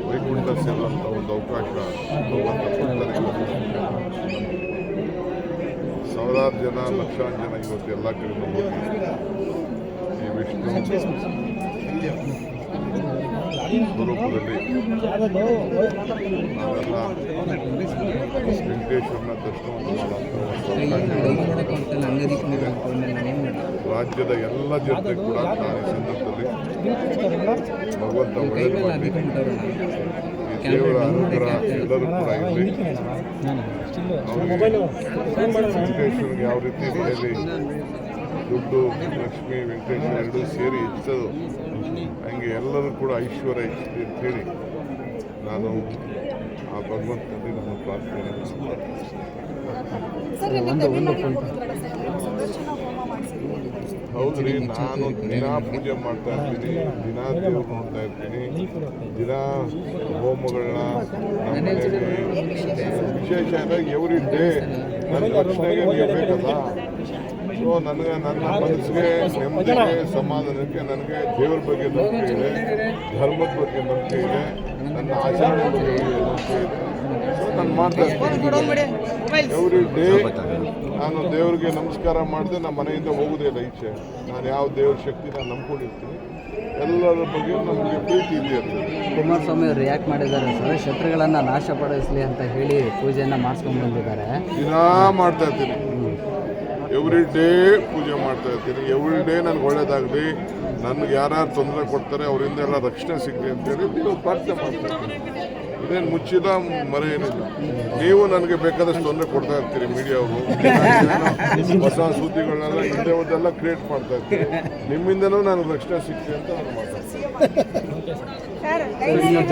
ವೈಕುಂಠ ಸೇರುವಂಥ ಒಂದು ಅವಕಾಶ ಭಗವಂತ ಕೊಡ್ತಾರೆ. ಸಾವಿರಾರು ಜನ, ಲಕ್ಷಾಂತರ ಜನ ಇವತ್ತು ಎಲ್ಲ ಕಡೆಯಿಂದ ಹೋಗಿ ಈ ವಿಷ್ಣು ಸ್ವರೂಪದಲ್ಲಿ ನಾವೆಲ್ಲ ವೆಂಕಟೇಶ್ವರನ ದರ್ಶನವನ್ನು ರಾಜ್ಯದ ಎಲ್ಲ ಜನತೆ ಕೂಡ ನಾನು ಈ ಸಂದರ್ಭದಲ್ಲಿ ಭಗವಂತ ಒಳ್ಳೆಯದು ಮಾಡಿ ಈ ದೇವರ ಅನುಗ್ರಹ ಎಲ್ಲರೂ ಕೂಡ ಇರಲಿ. ವೆಂಕಟೇಶ್ವರಿಗೆ ಯಾವ ರೀತಿ ಮನೆಯಲ್ಲಿ ದುಡ್ಡು, ಲಕ್ಷ್ಮಿ, ವೆಂಕಟೇಶ್ವರ ಎರಡೂ ಸೇರಿ ಹೆಚ್ಚೋದು ಹಂಗೆ ಎಲ್ಲರೂ ಕೂಡ ಐಶ್ವರ್ಯ ಹೆಚ್ಚಲಿ ಅಂತೇಳಿ ನಾನು ಆ ಭಗವಂತನಲ್ಲಿ ನಾನು ಪ್ರಾರ್ಥನೆ ಹೌದು ರೀ. ನಾನು ದಿನಾ ಪೂಜೆ ಮಾಡ್ತಾ ಇರ್ತೀನಿ, ದಿನಾ ದೇವ್ರು ನೋಡ್ತಾ ಇರ್ತೀನಿ, ದಿನಾ ಹೋಮಗಳನ್ನ ವಿಶೇಷ ಅಂದರೆ ಎವ್ರಿ ಡೇ ನನ್ನ ರಕ್ಷಣೆಗೆ ನೀವು ಬೇಕಲ್ಲ. ಸೊ ನನಗೆ ನನ್ನ ಮನಸ್ಸಿಗೆ ನೆಮ್ಮದಿಗೆ ಸಮಾಧಾನಕ್ಕೆ ನನಗೆ ದೇವ್ರ ಬಗ್ಗೆ ನಂಬಿಕೆ ಇದೆ, ಧರ್ಮದ ಬಗ್ಗೆ ನಂಬಿಕೆ ಇದೆ, ನನ್ನ ಆಚರಣೆ ಬಗ್ಗೆ ನಂಬಿಕೆ ಇದೆ. ಸೊ ನಾನು ಮಾಡ್ತಾ ಇರ್ತೀನಿ ಎವ್ರಿ ಡೇ. ನಾನು ದೇವ್ರಿಗೆ ನಮಸ್ಕಾರ ಮಾಡಿದೆ ನಮ್ಮ ಮನೆಯಿಂದ ಹೋಗೋದೇ ಇಲ್ಲ ಈಚೆ. ನಾನು ಯಾವ ದೇವ್ರ ಶಕ್ತಿ ನಾನು ನಂಬ್ಕೊಂಡಿರ್ತೀನಿ, ಎಲ್ಲರ ಬಗ್ಗೆ ನಮಗೆ ಪ್ರೀತಿ ಇದೆ ಇರ್ತದೆ. ಕುಮಾರಸ್ವಾಮಿ ಅವರು ರಿಯಾಕ್ಟ್ ಮಾಡಿದ್ದಾರೆ ಸರ್, ಶತ್ರುಗಳನ್ನು ನಾಶಪಡಿಸಲಿ ಅಂತ ಹೇಳಿ ಪೂಜೆಯನ್ನು ಮಾಡಿಸ್ಕೊಂಡು ಬಂದಿದ್ದಾರೆ. ದಿನಾ ಮಾಡ್ತಾ ಇರ್ತೀನಿ, ಎವ್ರಿ ಡೇ ಪೂಜೆ ಮಾಡ್ತಾ ಇರ್ತೀನಿ. ಎವ್ರಿ ಡೇ ನನಗೆ ಒಳ್ಳೇದಾಗಲಿ, ನನಗೆ ಯಾರ್ಯಾರು ತೊಂದರೆ ಕೊಡ್ತಾರೆ ಅವರಿಂದ ಎಲ್ಲ ರಕ್ಷಣೆ ಸಿಗಲಿ ಅಂತೇಳಿ ನೀವು ಪ್ರಾರ್ಥನೆ ಮಾಡ್ತೀನಿ. ಇದೇನು ಮುಚ್ಚಿಲ್ಲ, ಮರೆ ಏನಿಲ್ಲ. ನೀವು ನನಗೆ ಬೇಕಾದಷ್ಟು ತೊಂದರೆ ಕೊಡ್ತಾ ಇರ್ತೀರಿ, ಮೀಡಿಯಾವರು ಹೊಸ ಸುದ್ದಿಗಳನ್ನೆಲ್ಲ ಹಿಂದೆ ಹೋದೆಲ್ಲ ಕ್ರಿಯೇಟ್ ಮಾಡ್ತಾ ಇರ್ತೀರಿ. ನಿಮ್ಮಿಂದನೂ ನನಗೆ ರಕ್ಷಣೆ ಸಿಗ್ತೀವಿ ಅಂತ ನಾನು ಮಾತಾಡ್ತೀನಿ.